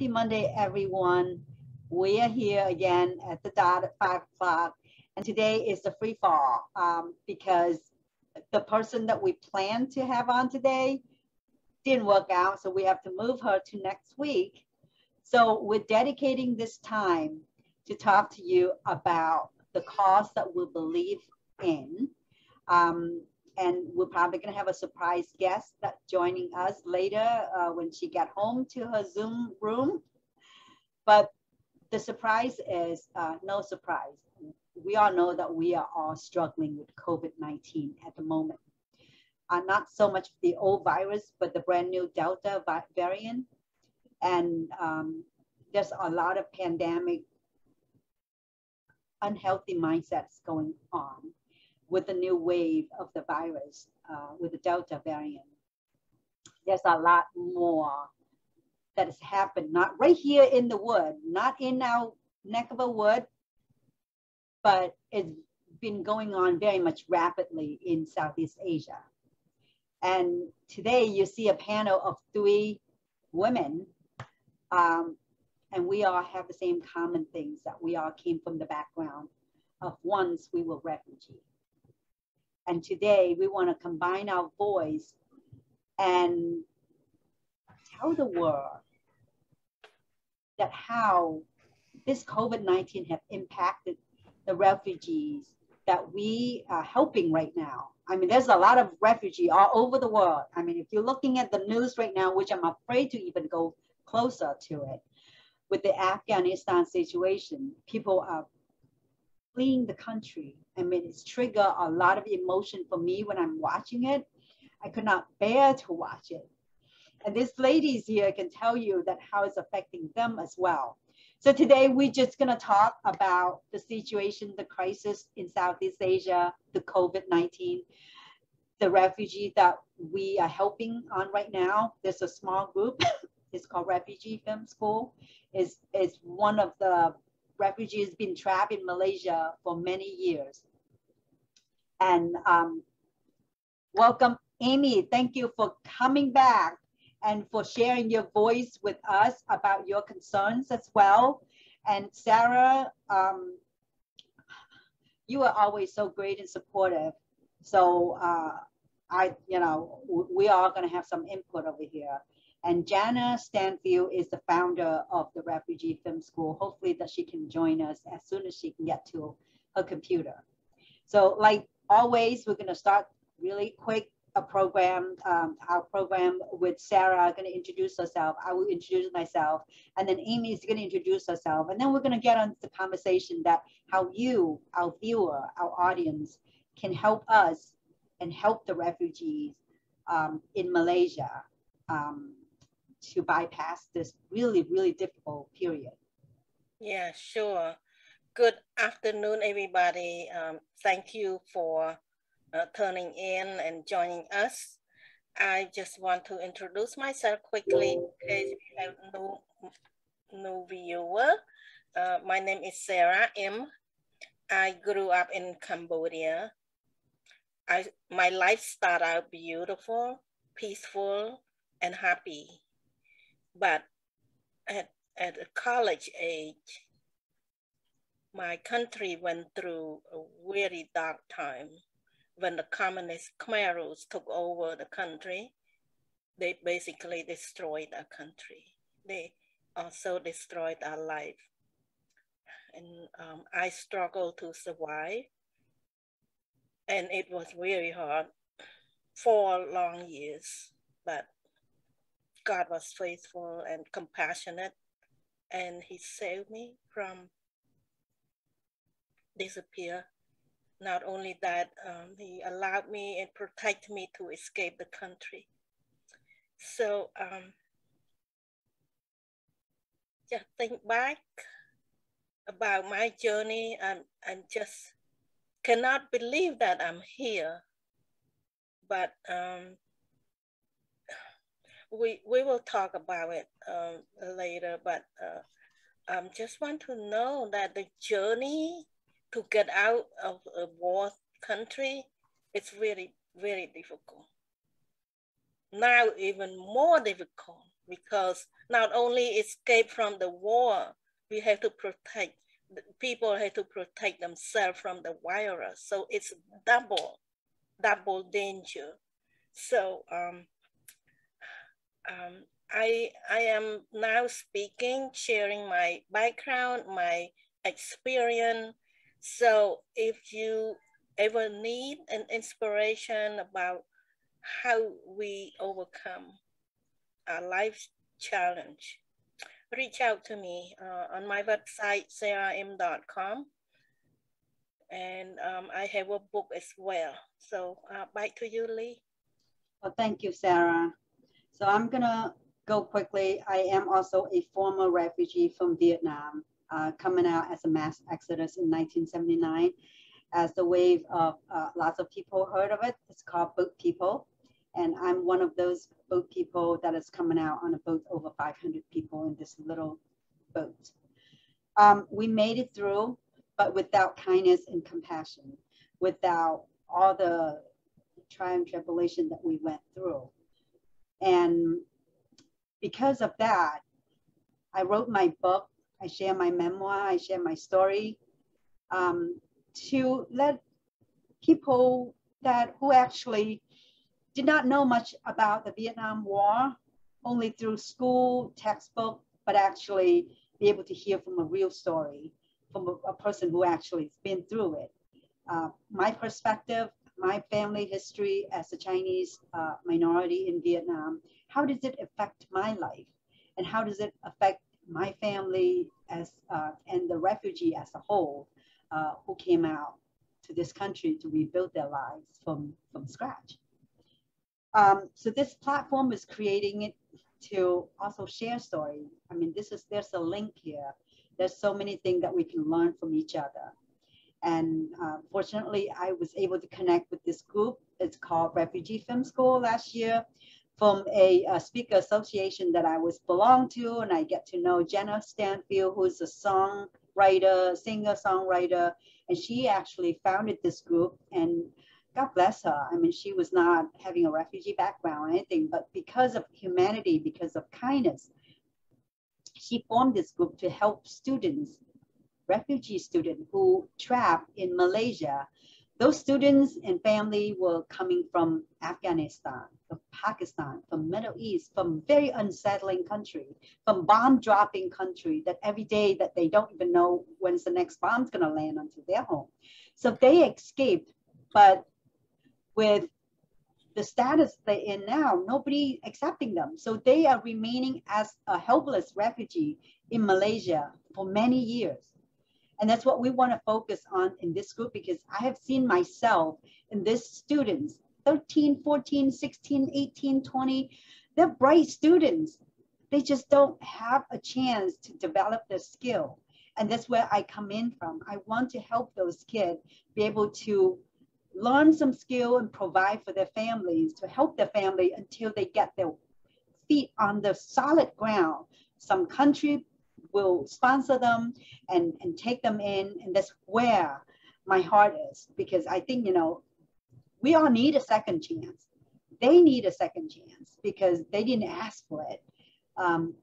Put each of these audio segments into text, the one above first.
Happy Monday, everyone. We are here again at the dot at 5 o'clock. And today is the free fall because the person that we planned to have on today didn't work out. So we have to move her to next week. So we're dedicating this time to talk to you about the cause that we believe in. And we're probably going to have a surprise guest that joining us later when she got home to her Zoom room. But the surprise is no surprise. We all know that we are all struggling with COVID-19 at the moment. Not so much the old virus, but the brand new Delta variant. And there's a lot of pandemic, unhealthy mindsets going on with the new wave of the virus, with the Delta variant. There's a lot more that has happened, not right here in the wood, not in our neck of the wood, but it's been going on very much rapidly in Southeast Asia. And today you see a panel of 3 women, and we all have the same common things, that we all came from the background of once we were refugees. And today we want to combine our voice and tell the world that how this COVID-19 have impacted the refugees that we are helping right now. I mean, there's a lot of refugees all over the world. I mean, if you're looking at the news right now, which I'm afraid to even go closer to it, with the Afghanistan situation, people are fleeing the country. I mean, it's triggered a lot of emotion for me when I'm watching it. I could not bear to watch it. And these ladies here can tell you that how it's affecting them as well. So today we're just gonna talk about the situation, the crisis in Southeast Asia, the COVID-19, the refugee that we are helping on right now. There's a small group, it's called Refugee Film School. Is one of the refugees been trapped in Malaysia for many years. And welcome, Amy. Thank you for coming back and for sharing your voice with us about your concerns as well. And Sarah, you are always so great and supportive. So we are going to have some input over here. And Jana Stanfield is the founder of the Refugee Film School. Hopefully that she can join us as soon as she can get to her computer. So like always, we're gonna start really quick our program with Sarah gonna introduce herself. I will introduce myself, and then Amy is gonna introduce herself. And then we're gonna get on the conversation that how you, our viewer, our audience can help us and help the refugees in Malaysia to bypass this really, really difficult period. Yeah, sure. Good afternoon, everybody. Thank you for turning in and joining us. I just want to introduce myself quickly in case we have no viewer. My name is Sarah M. I grew up in Cambodia. My life started out beautiful, peaceful, and happy. But at a college age, my country went through a very dark time when the communist Khmer Rouge took over the country. They basically destroyed our country. They also destroyed our life. And I struggled to survive. And it was very hard, 4 long years, but God was faithful and compassionate, and he saved me from disappear. Not only that, he allowed me and protected me to escape the country. So just think back about my journey, and just cannot believe that I'm here. But we will talk about it later, but just want to know that the journey to get out of a war country, it's really, very difficult. Now even more difficult because not only escape from the war, we have to protect, people have to protect themselves from the virus. So it's double danger. So I am now speaking, sharing my background, my experience. So if you ever need an inspiration about how we overcome a life challenge, reach out to me on my website, sarahim.com. And I have a book as well. So back to you, Lee. Well, thank you, Sarah. So I'm gonna go quickly. I am also a former refugee from Vietnam, coming out as a mass exodus in 1979. As the wave of lots of people heard of it, it's called Boat People. And I'm one of those boat people that is coming out on a boat, over 500 people in this little boat. We made it through, but without kindness and compassion, without all the trial and tribulation that we went through. And because of that, I wrote my book. I share my memoir. I share my story to let people who actually did not know much about the Vietnam War, only through school, textbook, but actually be able to hear from a real story, from a person who actually has been through it. My perspective, my family history as a Chinese minority in Vietnam, how does it affect my life? And how does it affect my family as and the refugee as a whole who came out to this country to rebuild their lives from scratch? So this platform is creating it to also share stories. I mean, there's a link here. There's so many things that we can learn from each other. And fortunately, I was able to connect with this group. It's called Refugee Film School last year, from a speaker association that I was belong to. And I get to know Jana Stanfield, who's a songwriter, singer-songwriter. And she actually founded this group, and God bless her. I mean, she was not having a refugee background or anything, but because of humanity, because of kindness, she formed this group to help students, refugee students who trapped in Malaysia. Those students and family were coming from Afghanistan, from Pakistan, from Middle East, from very unsettling country, from bomb dropping country that every day that they don't even know when's the next bomb's gonna land onto their home. So they escaped, but with the status they're in now, nobody accepting them. So they are remaining as a helpless refugee in Malaysia for many years. And that's what we want to focus on in this group, because I have seen myself in these students, 13, 14, 16, 18, 20, they're bright students. They just don't have a chance to develop their skill. And that's where I come in from. I want to help those kids be able to learn some skill and provide for their families, to help their family until they get their feet on the solid ground. Some country will sponsor them and take them in. And that's where my heart is, because I think, you know, we all need a second chance. They need a second chance because they didn't ask for it.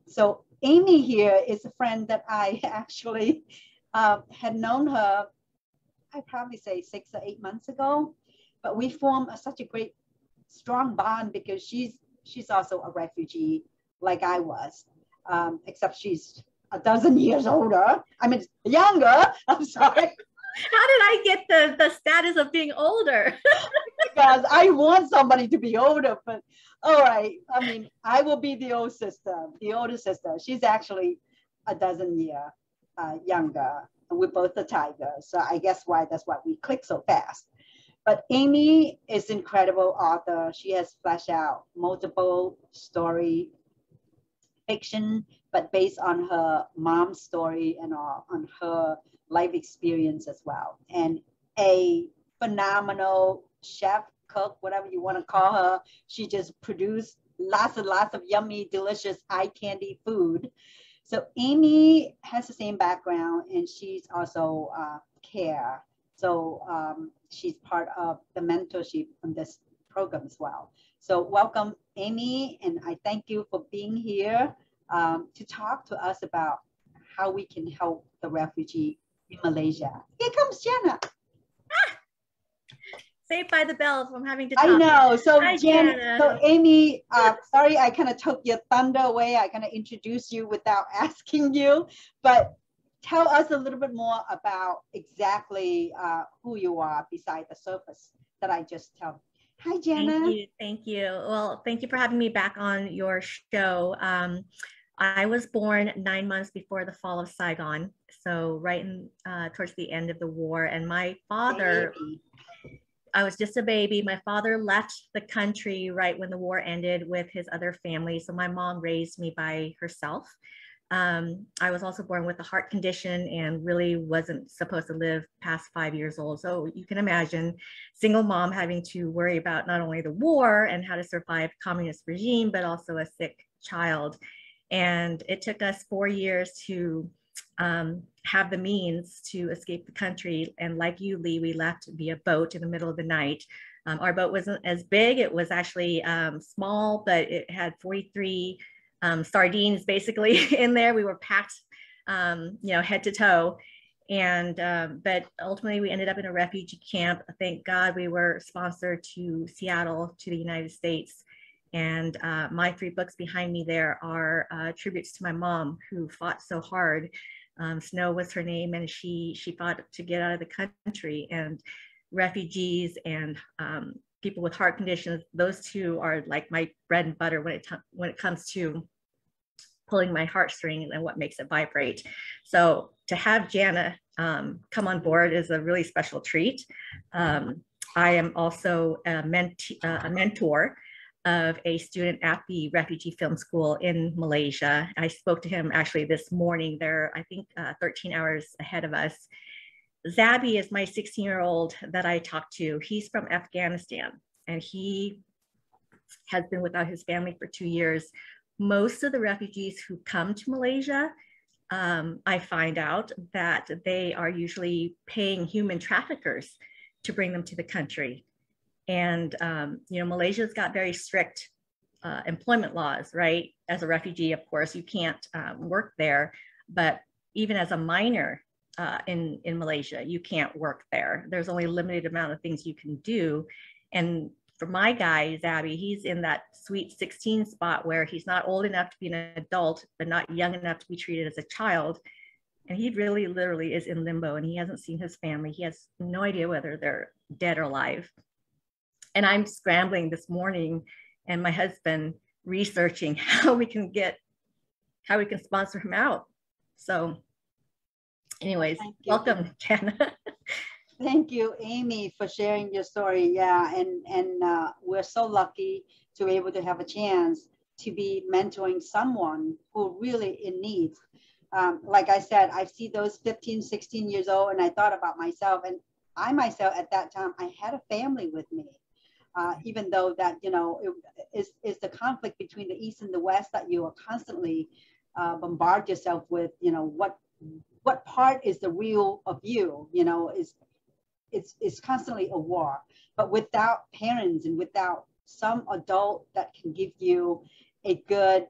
So Amy here is a friend that I actually had known her, I'd probably say 6 or 8 months ago, but we formed such a great, strong bond because she's also a refugee like I was, except she's a dozen years older. I mean, younger. I'm sorry. How did I get the status of being older? Because I want somebody to be older, but all right. I mean, I will be the older sister. She's actually a dozen years younger. And we're both the tigers. So I guess that's why we click so fast. But Amy is an incredible author. She has fleshed out multiple story fiction, but based on her mom's story and on her life experience as well. And a phenomenal chef, cook, whatever you want to call her. She just produced lots and lots of yummy, delicious, eye candy food. So Amy has the same background, and she's also CARE. So she's part of the mentorship on this program as well. So welcome, Amy, and I thank you for being here to talk to us about how we can help the refugee in Malaysia. Here comes Jana. Saved by the bell from having to talk. I know. So Hi, Jana. So Amy, sorry, I kind of took your thunder away. I kind of introduced you without asking you, but tell us a little bit more about exactly who you are beside the surface that I just tell. Hi, Jana. Thank you. Thank you. Well, thank you for having me back on your show. I was born 9 months before the fall of Saigon, so right in, towards the end of the war. And my father, I was just a baby. My father left the country right when the war ended with his other family. So my mom raised me by herself. I was also born with a heart condition and really wasn't supposed to live past 5 years old. So you can imagine single mom having to worry about not only the war and how to survive communist regime, but also a sick child. And it took us 4 years to have the means to escape the country. And like you, Lee, we left via boat in the middle of the night. Our boat wasn't as big. It was actually small, but it had 43 sardines basically in there. We were packed, you know, head to toe. And, but ultimately we ended up in a refugee camp. Thank God we were sponsored to Seattle, to the United States. And my 3 books behind me there are tributes to my mom, who fought so hard. Snow was her name, and she fought to get out of the country. And refugees and people with heart conditions, those 2 are like my bread and butter when it comes to pulling my heartstrings and what makes it vibrate. So to have Jana come on board is a really special treat. I am also a mentor of a student at the Refugee Film School in Malaysia. I spoke to him actually this morning. They're, I think, 13 hours ahead of us. Zabby is my 16-year-old that I talked to. He's from Afghanistan, and he has been without his family for 2 years. Most of the refugees who come to Malaysia, I find out that they are usually paying human traffickers to bring them to the country. And, you know, Malaysia's got very strict employment laws, right? As a refugee, of course, you can't work there, but even as a minor in Malaysia, you can't work there. There's only a limited amount of things you can do. And for my guy, Zabby, he's in that sweet 16 spot where he's not old enough to be an adult, but not young enough to be treated as a child. And he really literally is in limbo, and he hasn't seen his family. He has no idea whether they're dead or alive. And I'm scrambling this morning, and my husband researching how we can sponsor him out. So anyways, welcome, Jana. Thank you, Amy, for sharing your story. Yeah, and we're so lucky to be able to have a chance to be mentoring someone who really in need. Like I said, I see those 15, 16 years old, and I thought about myself, and I myself at that time, I had a family with me. Even though that, you know, it is the conflict between the East and the West that you are constantly bombard yourself with, you know, what part is the real of you, you know, it's constantly a war. But without parents and without some adult that can give you a good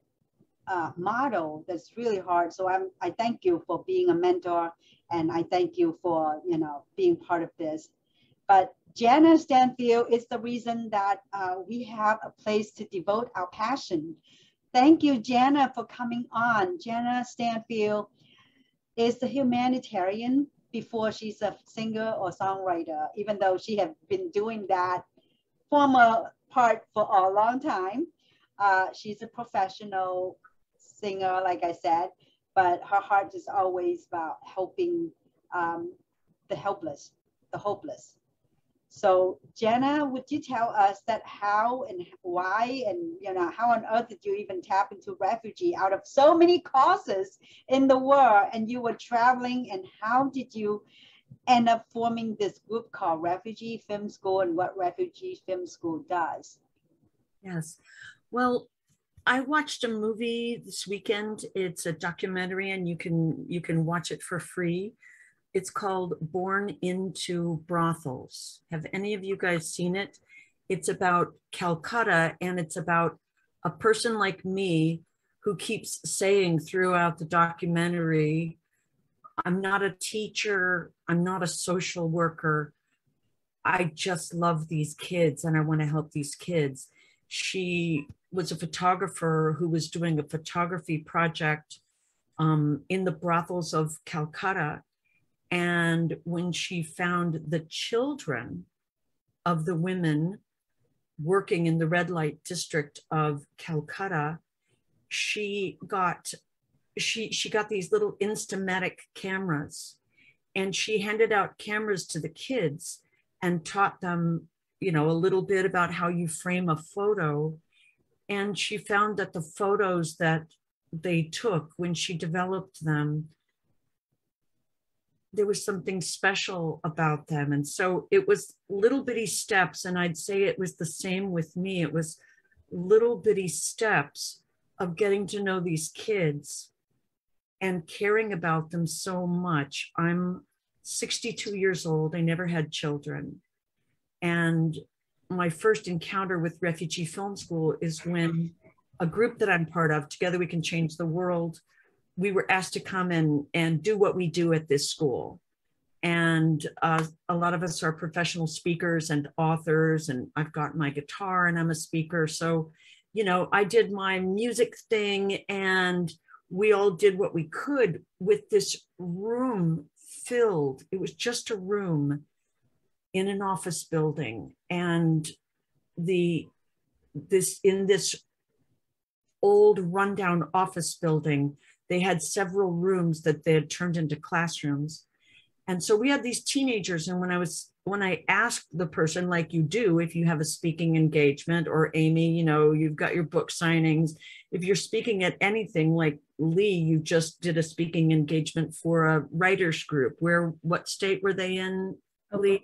model, that's really hard. So I thank you for being a mentor, and I thank you for, you know, being part of this. But Jana Stanfield is the reason that we have a place to devote our passion. Thank you, Jana, for coming on. Jana Stanfield is the humanitarian before she's a singer or songwriter, even though she has been doing that former part for a long time. She's a professional singer, like I said, but her heart is always about helping the helpless, the hopeless. So Jana, would you tell us that how and why, and you know, how on earth did you even tap into refugee out of so many causes in the world, and you were traveling, and how did you end up forming this group called Refugee Film School, and what Refugee Film School does? Yes, well, I watched a movie this weekend. It's a documentary, and you can watch it for free. It's called Born into Brothels. Have any of you guys seen it? It's about Calcutta, and it's about a person like me who keeps saying throughout the documentary, I'm not a teacher, I'm not a social worker. I just love these kids and I want to help these kids. She was a photographer who was doing a photography project in the brothels of Calcutta. And when she found the children of the women working in the red light district of Calcutta, she got these little Instamatic cameras, and she handed out cameras to the kids and taught them, you know, a little bit about how you frame a photo. And she found that the photos that they took when she developed them, there was something special about them. And so it was little bitty steps. And I'd say it was the same with me. It was little bitty steps of getting to know these kids and caring about them so much. I'm 62 years old. I never had children. And my first encounter with Refugee Film School is when a group that I'm part of, Together We Can Change the World, we were asked to come and do what we do at this school. And a lot of us are professional speakers and authors, and I've got my guitar and I'm a speaker. So, you know, I did my music thing and we all did what we could with this room filled. It was just a room in an office building. And in this old rundown office building, they had several rooms that they had turned into classrooms. And so we had these teenagers. And when I asked the person, like you do, if you have a speaking engagement, or Amy, you know, you've got your book signings, if you're speaking at anything, like Lee, you just did a speaking engagement for a writers group. What state were they in, Lee?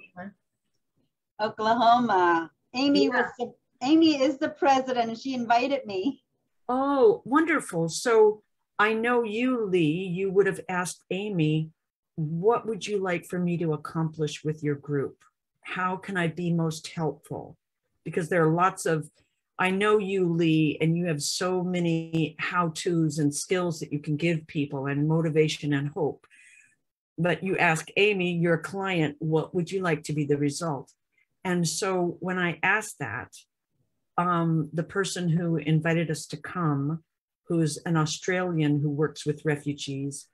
Oklahoma. Amy is the president and she invited me. Oh, wonderful. So I know you, Lee, you would have asked Amy, what would you like for me to accomplish with your group? How can I be most helpful? Because there are lots of, I know you, Lee, and you have so many how-tos and skills that you can give people, and motivation and hope. But you ask Amy, your client, what would you like to be the result? And so when I asked that, the person who invited us to come, who's an Australian who works with refugees,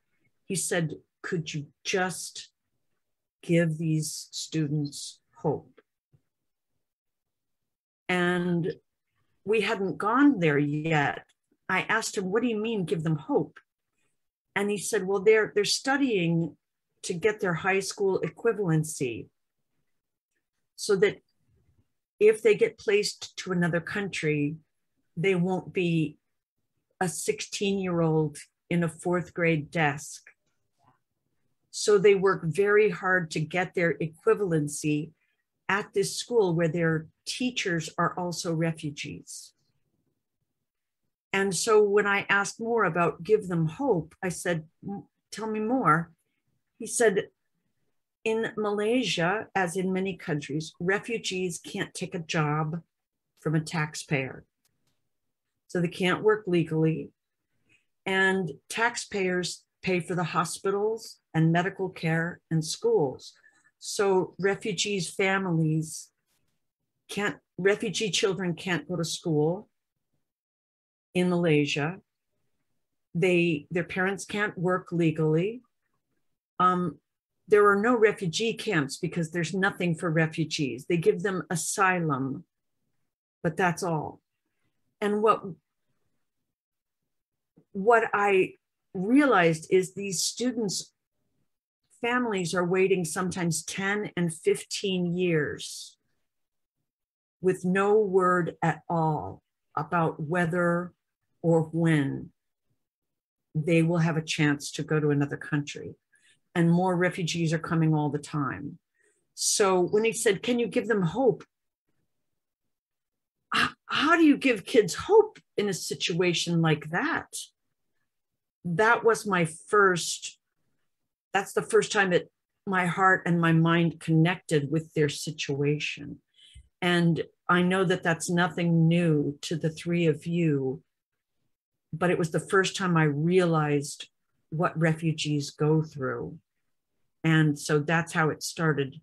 he said, could you just give these students hope? And we hadn't gone there yet. I asked him, what do you mean give them hope? And he said, well, they're studying to get their high school equivalency so that if they get placed to another country, they won't be a 16-year-old in a 4th grade desk. So they work very hard to get their equivalency at this school where their teachers are also refugees. And so when I asked more about give them hope, I said, tell me more. He said, in Malaysia, as in many countries, refugees can't take a job from a taxpayer. So they can't work legally. And taxpayers pay for the hospitals and medical care and schools. So refugee children can't go to school in Malaysia. Their parents can't work legally. There are no refugee camps because there's nothing for refugees. They give them asylum, but that's all. And what I realized is these students' families are waiting sometimes 10 and 15 years with no word at all about whether or when they will have a chance to go to another country. And more refugees are coming all the time. So when he said, can you give them hope? How do you give kids hope in a situation like that? That was that's the first time that my heart and my mind connected with their situation. And I know that that's nothing new to the three of you, but it was the first time I realized what refugees go through. And so that's how it started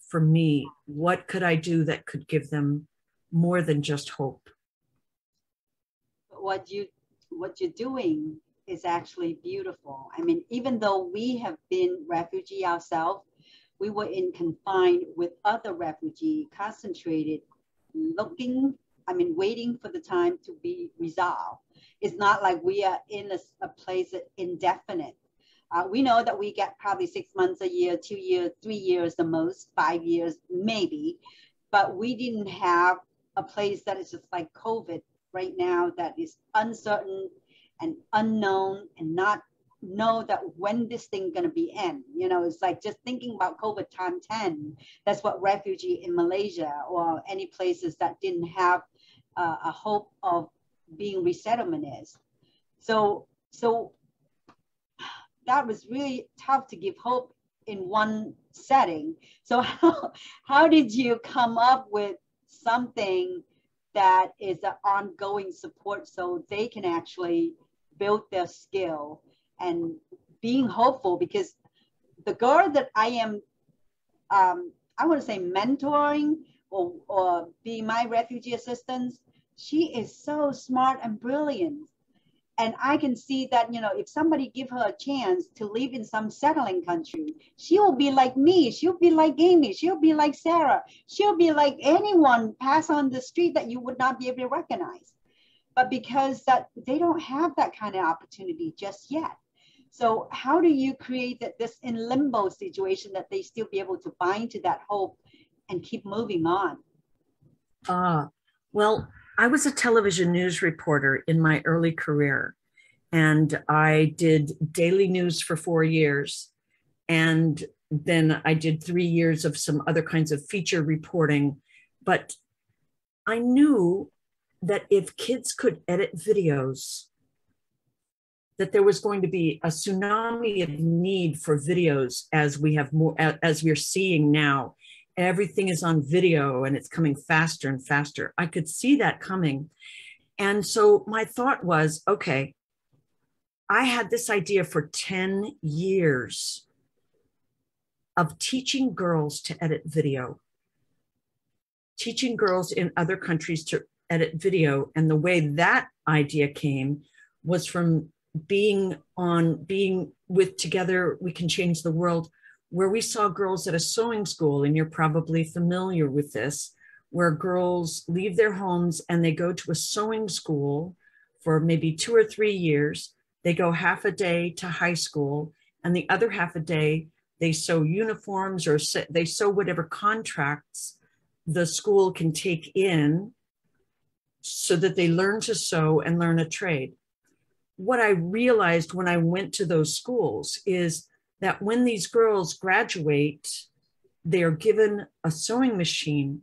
for me. What could I do that could give them more than just hope? What you're doing is actually beautiful. I mean, even though we have been refugee ourselves, we were in confined with other refugee, concentrated, waiting for the time to be resolved. It's not like we are in a place that indefinite. We know that we get probably 6 months, a year, 2 years, 3 years the most, 5 years maybe, but we didn't have a place that is just like COVID right now, that is uncertain and unknown, and not know that when this thing gonna be end. You know, it's like just thinking about COVID time 10. That's what refugee in Malaysia or any places that didn't have a hope of being resettlement is. So that was really tough to give hope in one setting. So how did you come up with something that is an ongoing support so they can actually build their skill and being hopeful? Because the girl that I am, I want to say mentoring or being my refugee assistant, she is so smart and brilliant. And I can see that, you know, if somebody give her a chance to live in some settling country, she will be like me, she'll be like Amy, she'll be like Sarah, she'll be like anyone pass on the street that you would not be able to recognize. But because that they don't have that kind of opportunity just yet. So how do you create this in limbo situation that they still be able to bind to that hope and keep moving on? Well, I was a television news reporter in my early career, and I did daily news for 4 years. And then I did 3 years of some other kinds of feature reporting. But I knew that if kids could edit videos, that there was going to be a tsunami of need for videos as we have more, as we're seeing now. Everything is on video and it's coming faster and faster. I could see that coming. And so my thought was, okay, I had this idea for 10 years of teaching girls to edit video, teaching girls in other countries to edit video. And the way that idea came was from being with Together We Can Change the World, where we saw girls at a sewing school, and you're probably familiar with this, where girls leave their homes and they go to a sewing school for maybe 2 or 3 years. They go half a day to high school, and the other half a day they sew uniforms or they sew whatever contracts the school can take in so that they learn to sew and learn a trade. What I realized when I went to those schools is that when these girls graduate, they are given a sewing machine,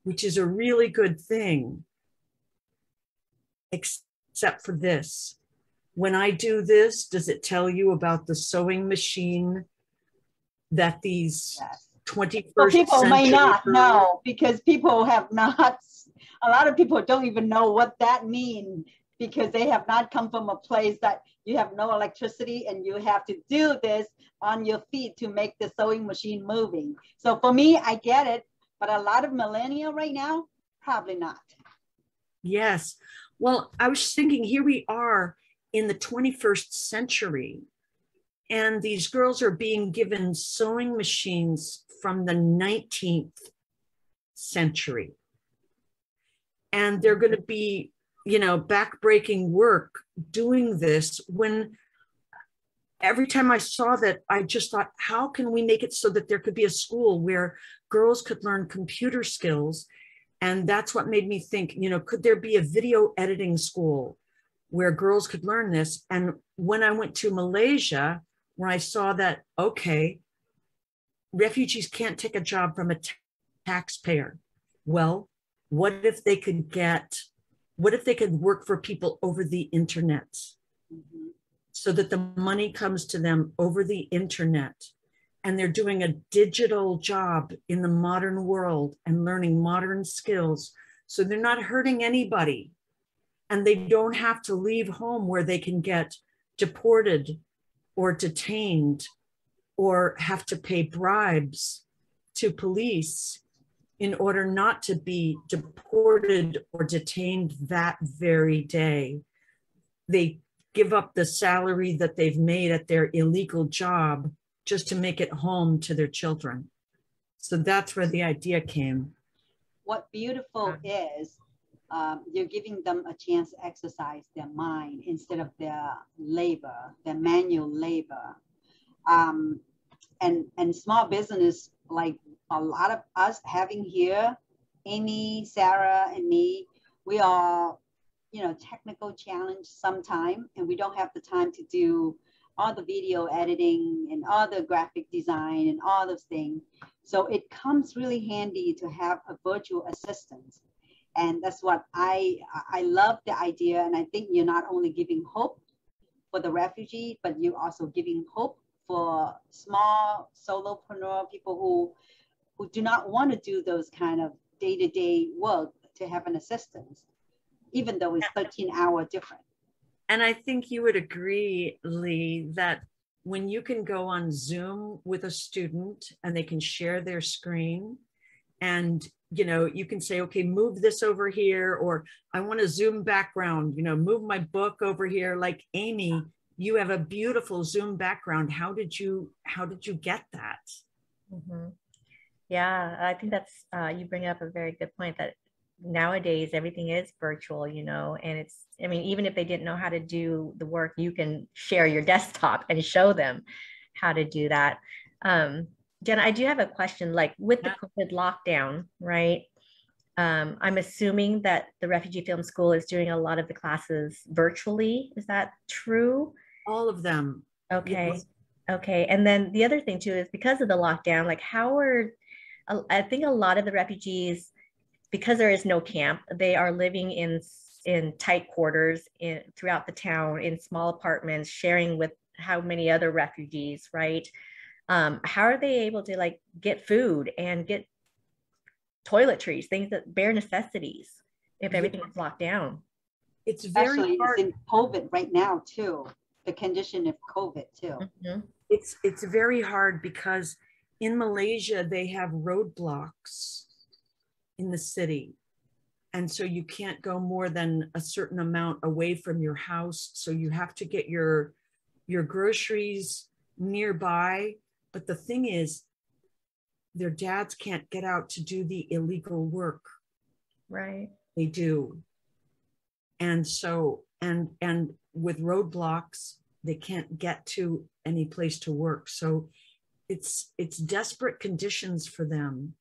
which is a really good thing, except for this. When I do this, does it tell you about the sewing machine that these 21st well, people century may not girls know, because people have not, a lot of people don't even know what that means, because they have not come from a place that you have no electricity and you have to do this on your feet to make the sewing machine moving. So for me, I get it, but a lot of millennials right now, probably not. Yes. Well, I was thinking, here we are in the 21st century, and these girls are being given sewing machines from the 19th century. And they're going to be, you know, backbreaking work doing this, when every time I saw that, I just thought, how can we make it so that there could be a school where girls could learn computer skills? And that's what made me think, you know, could there be a video editing school where girls could learn this? And when I went to Malaysia, where I saw that, okay, refugees can't take a job from a taxpayer. Well, what if they could work for people over the internet, so that the money comes to them over the internet? and they're doing a digital job in the modern world and learning modern skills. So they're not hurting anybody, and they don't have to leave home where they can get deported or detained or have to pay bribes to police in order not to be deported or detained that very day. They give up the salary that they've made at their illegal job just to make it home to their children. So that's where the idea came. What beautiful is, you're giving them a chance to exercise their mind instead of their labor, their manual labor. And small business, like a lot of us having here, Amy, Sarah, and me, we are, you know, technical challenge sometime, and we don't have the time to do all the video editing and all the graphic design and all those things. So it comes really handy to have a virtual assistant. And that's what I love the idea. And I think you're not only giving hope for the refugee, but you're also giving hope for small solopreneur people who do not want to do those kind of day-to-day work to have an assistant, even though it's 13-hour different. And I think you would agree, Lee, that when you can go on Zoom with a student and they can share their screen, and you know, you can say, okay, move this over here, or I want a Zoom background, you know, move my book over here. Like Amy, you have a beautiful Zoom background. How did you get that? Mm-hmm. Yeah, I think that's, you bring up a very good point that nowadays everything is virtual, you know, and it's, I mean, even if they didn't know how to do the work, you can share your desktop and show them how to do that. Jana, I do have a question, like with the COVID lockdown, right? I'm assuming that the Refugee Film School is doing a lot of the classes virtually. Is that true? All of them. Okay. Yes. Okay. And then the other thing too is because of the lockdown, like how are, I think a lot of the refugees, because there is no camp, they are living in tight quarters throughout the town, in small apartments, sharing with how many other refugees, right? How are they able to like get food and get toiletries, things that bare necessities, if everything is locked down? It's very hard. It's in COVID right now too, the condition of COVID too. Mm-hmm. It's very hard because in Malaysia, they have roadblocks in the city. And so you can't go more than a certain amount away from your house. So you have to get your groceries nearby. But the thing is, their dads can't get out to do the illegal work. Right. They do. And so, and with roadblocks, they can't get to any place to work. So it's desperate conditions for them.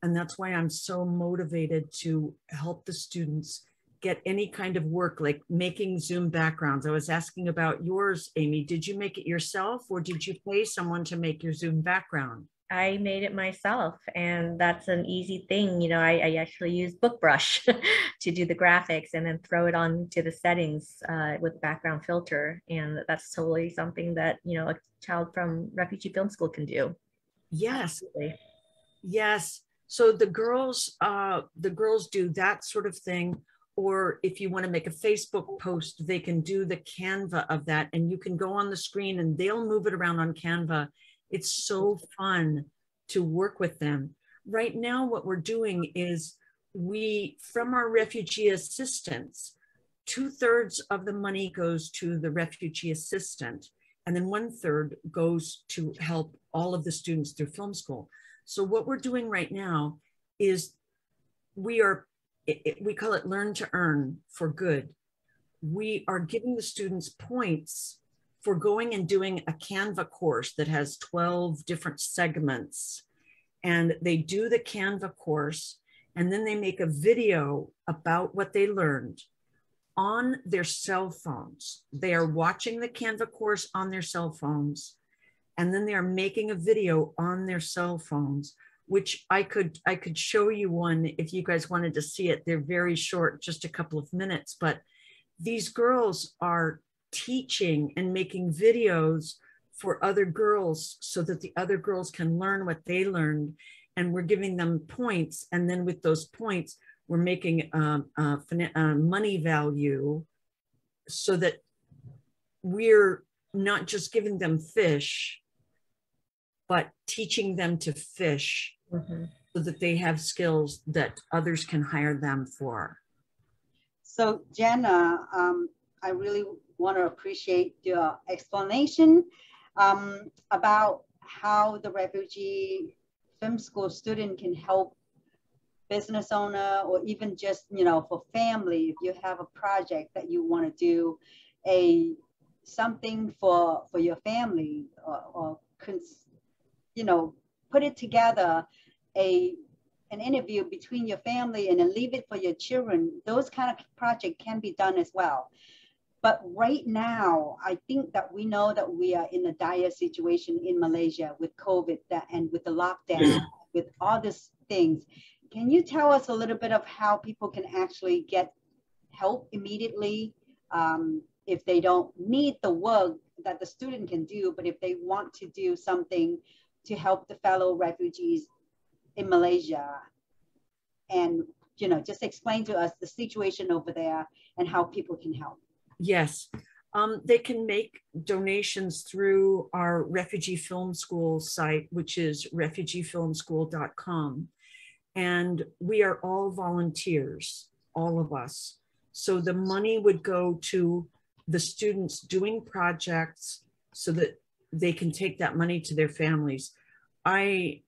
And that's why I'm so motivated to help the students get any kind of work, like making Zoom backgrounds. I was asking about yours, Amy. Did you make it yourself, or did you pay someone to make your Zoom background? I made it myself, and that's an easy thing. You know, I actually use BookBrush to do the graphics and then throw it on to the settings with background filter. And that's totally something that, you know, a child from Refugee Film School can do. Yes. Absolutely. Yes. So the girls do that sort of thing. Or if you want to make a Facebook post, they can do the Canva of that, and you can go on the screen and they'll move it around on Canva. It's so fun to work with them. Right now, what we're doing is from our refugee assistance, 2/3 of the money goes to the refugee assistant, and then 1/3 goes to help all of the students through film school. So what we're doing right now is we call it learn to earn for good. We are giving the students points for going and doing a Canva course that has 12 different segments. And they do the Canva course, and then they make a video about what they learned on their cell phones. They are watching the Canva course on their cell phones, and then they are making a video on their cell phones, which I could show you one if you guys wanted to see it. They're very short, just a couple of minutes, but these girls are teaching and making videos for other girls so that the other girls can learn what they learned. And we're giving them points. And then with those points, we're making money value so that we're not just giving them fish, but teaching them to fish so that they have skills that others can hire them for. So Jana, I really want to appreciate your explanation about how the refugee film school student can help business owner, or even just, you know, for family, if you have a project that you want to do something for your family, or you know, put it together, an interview between your family and then leave it for your children. Those kind of projects can be done as well. But right now, I think that we know that we are in a dire situation in Malaysia with COVID and with the lockdown, with all these things. Can you tell us a little bit of how people can actually get help immediately if they don't need the work that the student can do, but if they want to do something to help the fellow refugees in Malaysia? And, you know, just explain to us the situation over there and how people can help. Yes, they can make donations through our Refugee Film School site, which is refugeefilmschool.com. And we are all volunteers, all of us. So the money would go to the students doing projects so that they can take that money to their families. I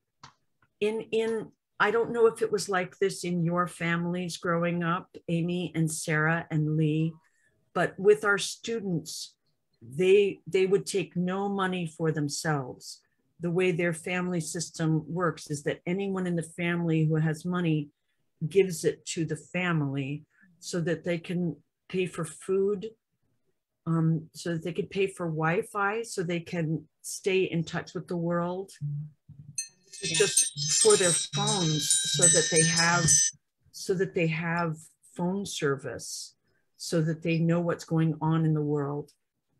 don't know if it was like this in your families growing up, Amy and Sarah and Lee, but with our students, they would take no money for themselves. The way their family system works is that anyone in the family who has money gives it to the family so that they can pay for food, so that they could pay for Wi-Fi, so they can stay in touch with the world. It's just for their phones, so that they have phone service, so that they know what's going on in the world.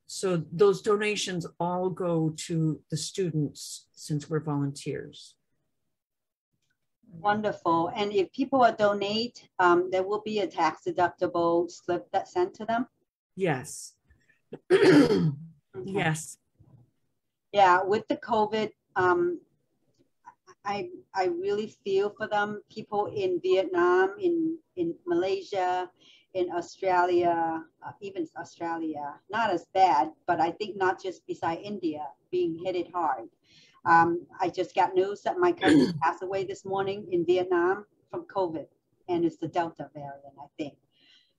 So those donations all go to the students since we're volunteers. Wonderful. And if people donate, there will be a tax deductible slip that's sent to them? Yes. Okay. Yes. Yeah, with the COVID, I really feel for them. People in Vietnam, in Malaysia, in Australia, even Australia, not as bad, but I think not just beside India being hit hard. I just got news that my cousin passed away this morning in Vietnam from COVID, and it's the Delta variant, I think.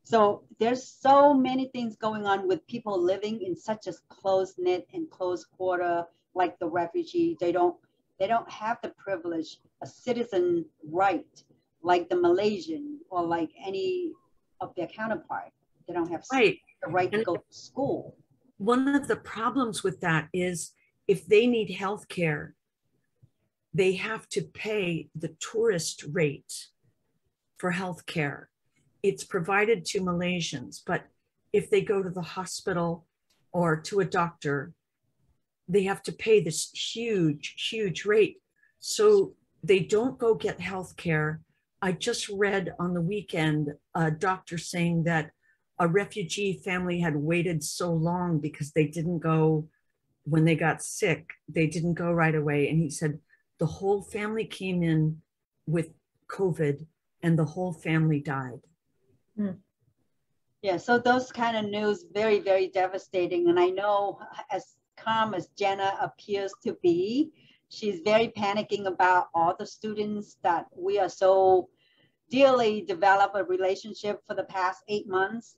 So there's so many things going on with people living in such a close-knit and close quarter, like the refugee. They don't have the privilege, a citizen right, like the Malaysian or like any of their counterpart. They don't have the right to go to school. One of the problems with that is if they need health care, they have to pay the tourist rate for health care. It's provided to Malaysians, but if they go to the hospital or to a doctor, they have to pay this huge, huge rate. So they don't go get health care. I just read on the weekend a doctor saying that a refugee family had waited so long because they didn't go when they got sick. They didn't go right away. And he said the whole family came in with COVID and the whole family died. Mm. Yeah, so those kind of news, very, very devastating. And I know as calm as Jana appears to be, she's very panicking about all the students that we are so dearly develop a relationship for the past 8 months,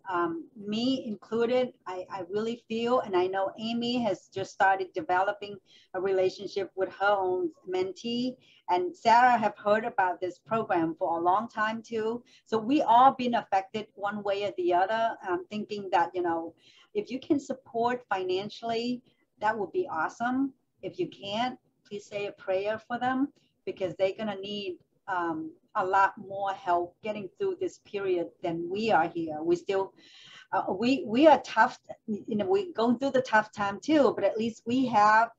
me included. I really feel, and I know Amy has just started developing a relationship with her own mentee, and Sarah have heard about this program for a long time too. So we all been affected one way or the other, thinking that, you know, if you can support financially, that would be awesome. If you can't, please say a prayer for them, because they're gonna need a lot more help getting through this period than we are here. We still, we are tough, you know, we're going through the tough time too, but at least we have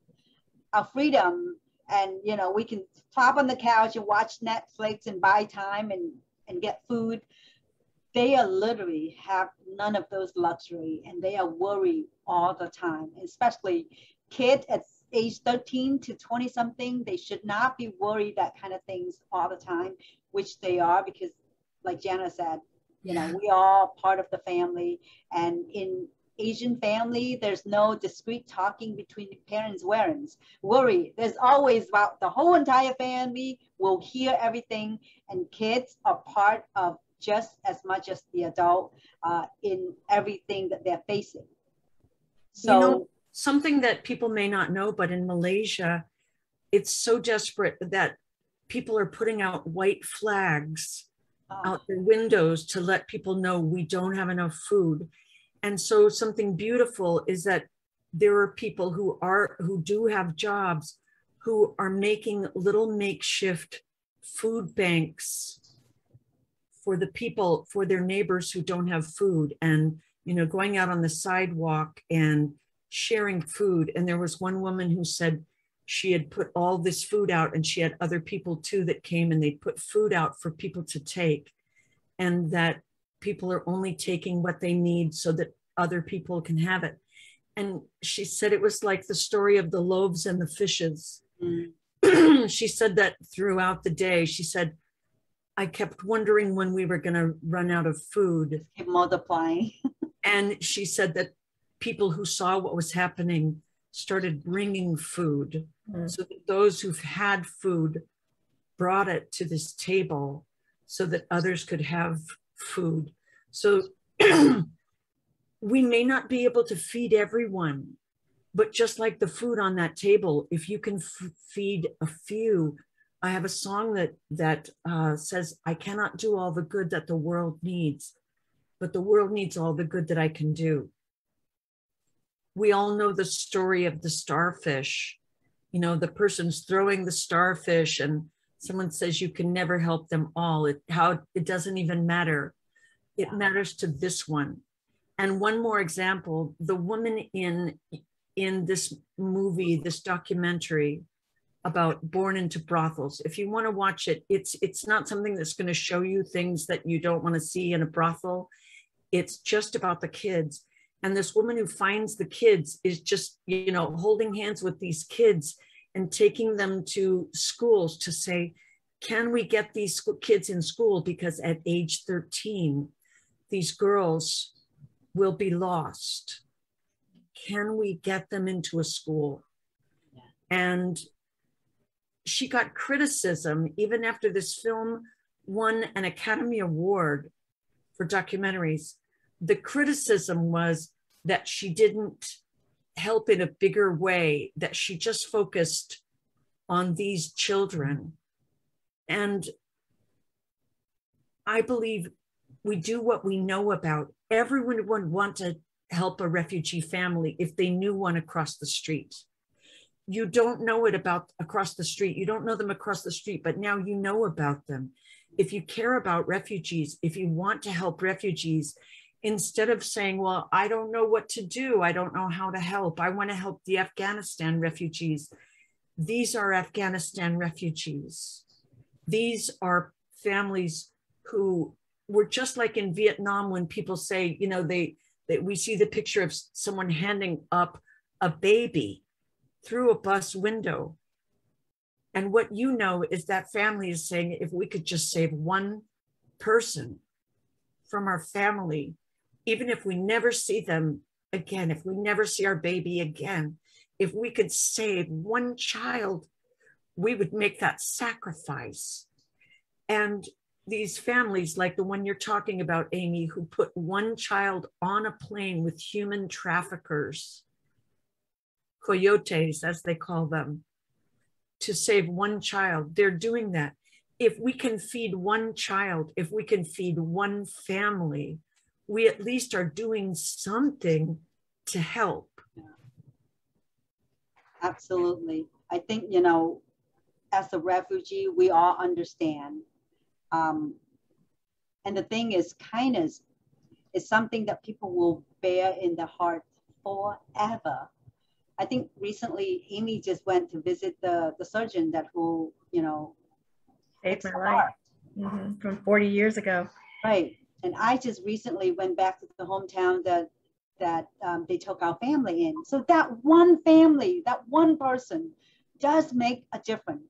our freedom, and, you know, we can flop on the couch and watch Netflix and buy time and get food. They are literally have none of those luxury, and they are worried all the time, especially kids at age 13 to 20 something. They should not be worried that kind of things all the time, which they are, because like Jana said, you know, we are part of the family, and in Asian family, there's no discreet talking between parents. Worry. There's always about the whole entire family will hear everything, and kids are part of just as much as the adult in everything that they're facing. So, you know, something that people may not know, but in Malaysia, it's so desperate that people are putting out white flags out their windows to let people know we don't have enough food. And so something beautiful is that there are people who do have jobs, who are making little makeshift food banks for the people, for their neighbors who don't have food, and, you know, going out on the sidewalk and sharing food. And there was one woman who said she had put all this food out, and she had other people too that came, and they put food out for people to take, and that people are only taking what they need so that other people can have it. And she said it was like the story of the loaves and the fishes. She said that throughout the day. She said, I kept wondering when we were going to run out of food. keep multiplying. And she said that people who saw what was happening started bringing food, so that those who've had food brought it to this table so that others could have food. So we may not be able to feed everyone, but just like the food on that table, if you can feed a few. I have a song that says, I cannot do all the good that the world needs, but the world needs all the good that I can do. We all know the story of the starfish. You know, the person's throwing the starfish, and someone says you can never help them all. It doesn't even matter. It matters to this one. And one more example, the woman in this movie, this documentary about Born into Brothels. If you want to watch it, it's not something that's going to show you things that you don't want to see in a brothel. It's just about the kids. And this woman who finds the kids is just, you know, holding hands with these kids and taking them to schools to say, can we get these kids in school? Because at age 13, these girls will be lost. Can we get them into a school? And she got criticism even after this film won an Academy Award for documentaries. The criticism was that she didn't help in a bigger way, that she just focused on these children. And I believe we do what we know about. Everyone would want to help a refugee family if they knew one across the street. You don't know it about across the street. You don't know them across the street, but now you know about them. If you care about refugees, if you want to help refugees, instead of saying, well, I don't know what to do, I don't know how to help, I want to help the Afghanistan refugees. These are Afghanistan refugees. These are families who were just like in Vietnam, when people say, you know, we see the picture of someone handing up a baby through a bus window. And what you know is that family is saying, if we could just save one person from our family, even if we never see them again, if we never see our baby again, if we could save one child, we would make that sacrifice. And these families, like the one you're talking about, Amy, who put one child on a plane with human traffickers, coyotes, as they call them, to save one child. They're doing that. If we can feed one child, if we can feed one family, we at least are doing something to help. Absolutely. I think, you know, as a refugee, we all understand And the thing is, kindness is something that people will bear in their heart forever. I think recently Amy just went to visit the surgeon that who, you know, saved my life from 40 years ago. Right. And I just recently went back to the hometown that they took our family in. So that one family, that one person does make a difference.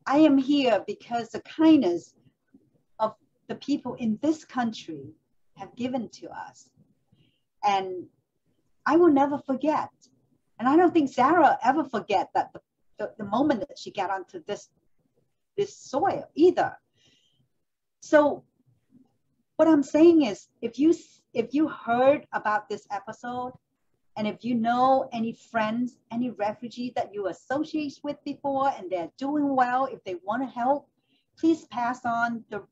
I am here because the kindness of the people in this country have given to us. And I will never forget. And I don't think Sarah ever forget that the moment that she got onto this soil either. So what I'm saying is, if you heard about this episode, and if you know any friends, any refugee that you associate with before and they're doing well, if they want to help, please pass on the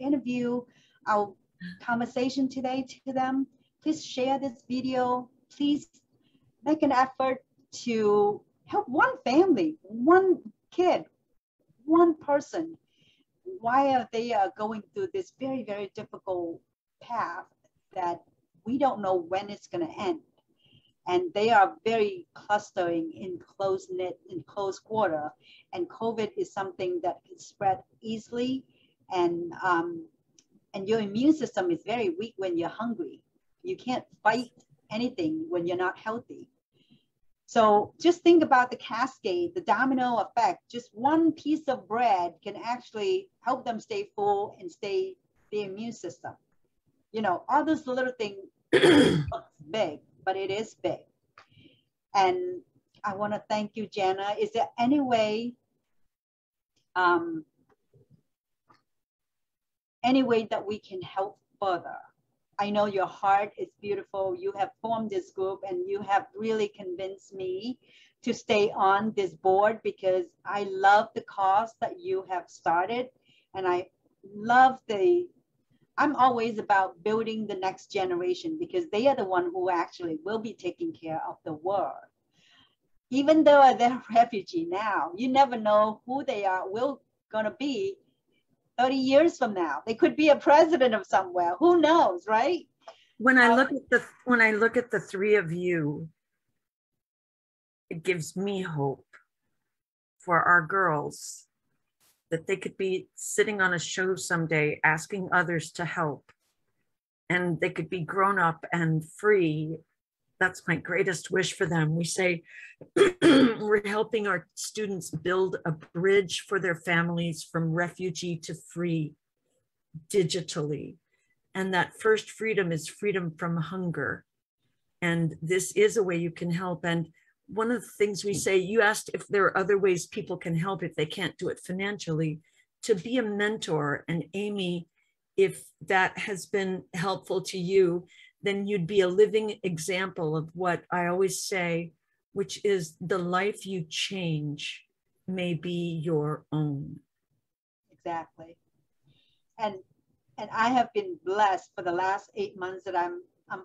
interview, our conversation today to them. Please share this video. Please make an effort to help one family, one kid, one person, while they are going through this very, very difficult path that we don't know when it's going to end. And they are very clustering in close-knit, in close quarter. And COVID is something that can spread easily. And your immune system is very weak when you're hungry. You can't fight anything when you're not healthy. So just think about the cascade, the domino effect. Just one piece of bread can actually help them stay full and stay the immune system. You know, all those little things look big, but it is big. And I want to thank you, Jana. Is there any way that we can help further? I know your heart is beautiful. You have formed this group and you have really convinced me to stay on this board because I love the cause that you have started. And I love I'm always about building the next generation because they are the one who actually will be taking care of the world. Even though they're refugee now, you never know who they are, going to be 30 years from now. They could be a president of somewhere. Who knows, right? When I look at the three of you, it gives me hope for our girls that they could be sitting on a show someday asking others to help, and they could be grown up and free. That's my greatest wish for them. We say we're helping our students build a bridge for their families from refugee to free digitally. And that first freedom is freedom from hunger. And this is a way you can help. And one of the things we say, you asked if there are other ways people can help if they can't do it financially, to be a mentor. And Amy, if that has been helpful to you, then you'd be a living example of what I always say, which is the life you change may be your own. Exactly. And I have been blessed for the last 8 months that I'm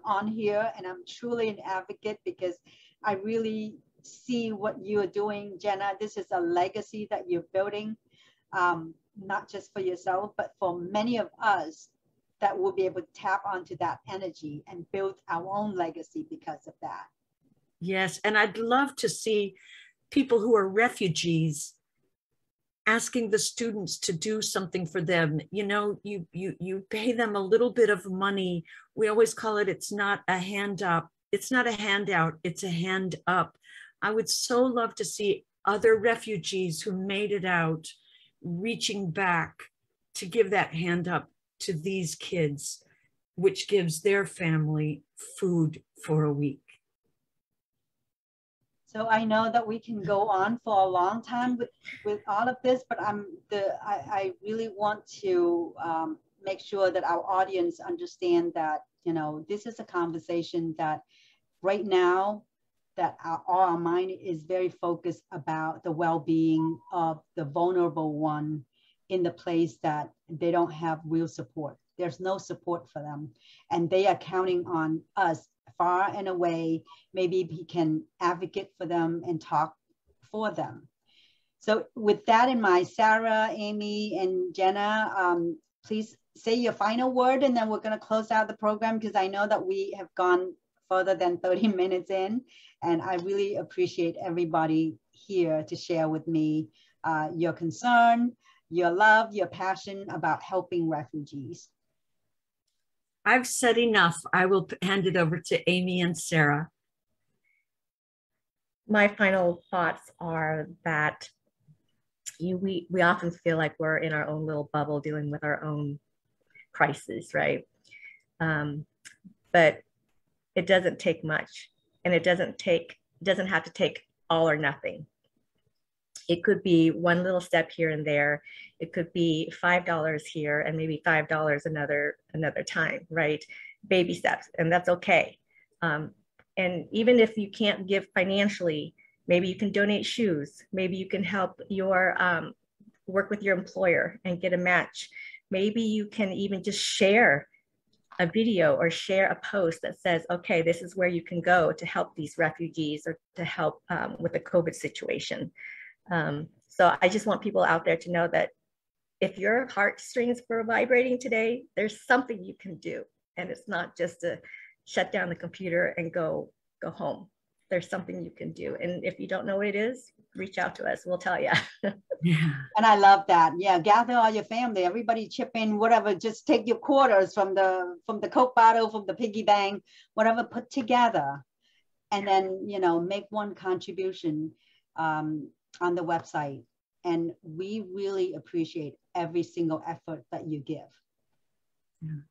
on here, and I'm truly an advocate because I really see what you are doing, Jana. This is a legacy that you're building, not just for yourself, but for many of us that will be able to tap onto that energy and build our own legacy because of that. Yes, and I'd love to see people who are refugees asking the students to do something for them. You know, you pay them a little bit of money. We always call it, it's not a hand up. It's not a handout, it's a hand up. I would so love to see other refugees who made it out reaching back to give that hand up to these kids, which gives their family food for a week. So I know that we can go on for a long time with all of this, but I really want to make sure that our audience understand that, you know, this is a conversation that right now that our mind is very focused about the well-being of the vulnerable one in the place that they don't have real support. There's no support for them. And they are counting on us far and away. Maybe we can advocate for them and talk for them. So with that in mind, Sarah, Amy, and Jana, please say your final word, and then we're going to close out the program because I know that we have gone further than 30 minutes in, and I really appreciate everybody here to share with me your concern, your love, your passion about helping refugees. I've said enough. I will hand it over to Amy and Sarah. My final thoughts are that we often feel like we're in our own little bubble dealing with our own crisis, right? But it doesn't take much, and it doesn't have to take all or nothing. It could be one little step here and there. It could be $5 here and maybe $5 another time, right? Baby steps, and that's okay. And even if you can't give financially, maybe you can donate shoes. Maybe you can help your work with your employer and get a match. Maybe you can even just share a video or share a post that says, okay, this is where you can go to help these refugees or to help with the COVID situation. So I just want people out there to know that if your heartstrings were vibrating today, there's something you can do. And it's not just to shut down the computer and go home. There's something you can do. And if you don't know what it is, reach out to us. We'll tell you. Yeah. And I love that. Yeah, gather all your family, everybody chip in, whatever, just take your quarters from the Coke bottle, from the piggy bank, whatever, put together. And then, you know, make one contribution on the website. And we really appreciate every single effort that you give. Yeah.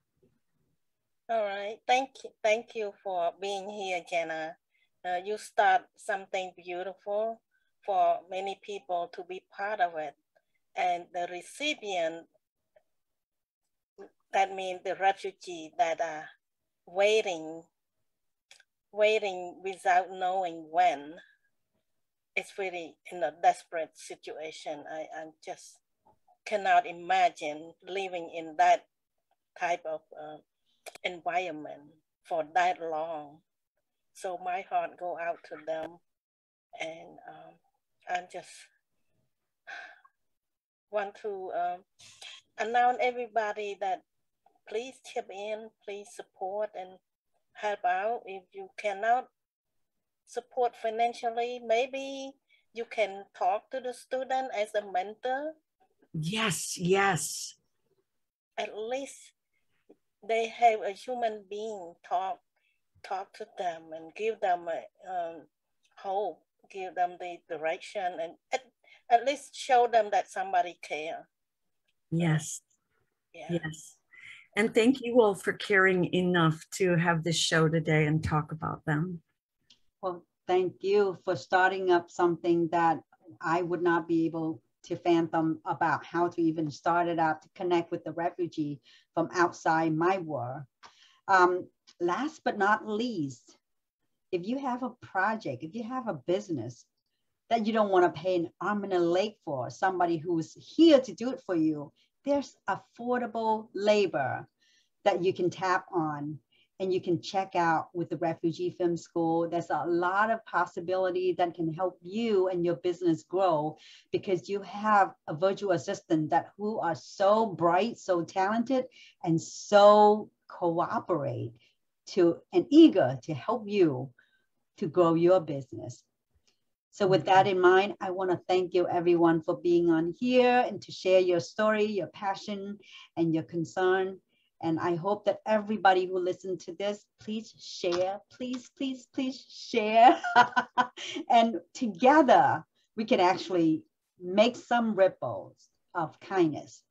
All right. Thank you for being here, Jana. You start something beautiful for many people to be part of it. And the recipient, that means the refugee that are waiting without knowing when, it's really in a desperate situation. I just cannot imagine living in that type of environment for that long. So my heart go out to them, and I just want to announce everybody that please chip in, please support and help out. If you cannot support financially, maybe you can talk to the student as a mentor. Yes, yes. At least they have a human being talk to them and give them hope, give them the direction, and at least show them that somebody cares. Yes. Yeah. Yes. And thank you all for caring enough to have this show today and talk about them. Well, thank you for starting up something that I would not be able to fathom about how to even start it out to connect with the refugee from outside my world. Last but not least, if you have a project, if you have a business that you don't want to pay an arm and a leg for, somebody who's here to do it for you, there's affordable labor that you can tap on and you can check out with the Refugee Film School. There's a lot of possibility that can help you and your business grow because you have a virtual assistant who are so bright, so talented, and so cooperate and eager to help you to grow your business. So with that in mind, I want to thank you everyone for being on here and to share your story, your passion, and your concern. And I hope that everybody who listened to this, please share, please, please, please share. And together we can actually make some ripples of kindness.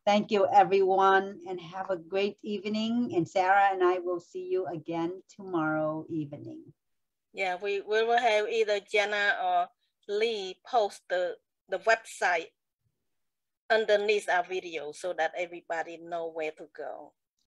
Thank you, everyone, and have a great evening. And Sarah and I will see you again tomorrow evening. Yeah, we will have either Jana or Lee post the website underneath our video so that everybody know where to go.